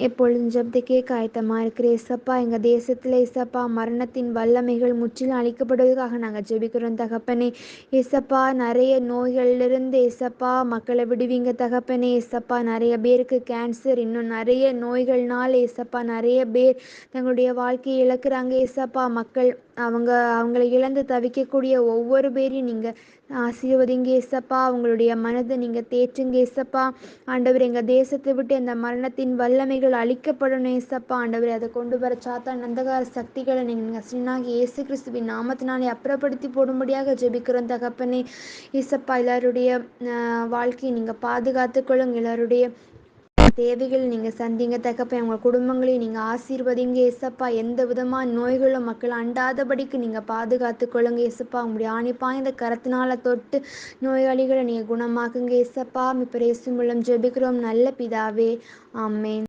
எப்பொழுதும் ஜெபத்தை கேட்க ஆயத்தமா இருக்கிற ஏசப்பா, எங்க தேசத்துல ஏசப்பா மரணத்தின் வல்லமைகள் முற்றிலும் அழிக்கப்படுவதற்காக நாங்கள் ஜெபிக்கிறோம் தகப்பனே. ஏசப்பா நிறைய நோய்களிலிருந்து ஏசப்பா மக்களை விடுவீங்க தகப்பனே. ஏசப்பா நிறைய பேருக்கு கேன்சர், இன்னும் நிறைய நோய்கள்னால ஏசப்பா நிறைய பேர் தங்களுடைய வாழ்க்கையை இழக்கிறாங்க ஏசப்பா. மக்கள் அவங்களை இழந்து தவிக்கக்கூடிய ஒவ்வொரு பேரையும் நீங்கள் ஆசீர்வதிங்க ஏசப்பா. அவங்களுடைய மனதை நீங்கள் தேற்றுங்க ஏசப்பா. ஆண்டவர், எங்கள் தேசத்தை விட்டு இந்த மரணத்தின் வல்லமைகள் அழிக்கப்படணும் ஏசப்பா. ஆண்டவர், அதை கொண்டு வர சாத்தான் அந்தகார சக்திகளை நீங்கள் சின்னாகி இயேசு கிறிஸ்துவின் நாமத்தினாலே அப்புறப்படுத்தி போடும்படியாக ஜெபிக்கிறோம் தகப்பனே. ஏசப்பா, எல்லாருடைய வாழ்க்கையை நீங்கள் பாதுகாத்துக்கொள்ளுங்க. எல்லாருடைய தேவைகள் நீங்கள் சந்திங்க தகப்பன். உங்கள் குடும்பங்களையும் நீங்கள் ஆசீர்வதிங்க ஏசப்பா. எந்த விதமான நோய்களும் மக்கள் அண்டாதபடிக்கு நீங்கள் பாதுகாத்து கொள்ளுங்க ஏசப்பா. உங்களுடைய ஆணி பாய்ந்த கரத்தினால தொட்டு நோயாளிகளை நீங்கள் குணமாக்குங்க ஏசப்பா. இப்போ இயேசு மூலம் ஜெபிக்கிறோம் நல்ல பிதாவே, ஆமென்.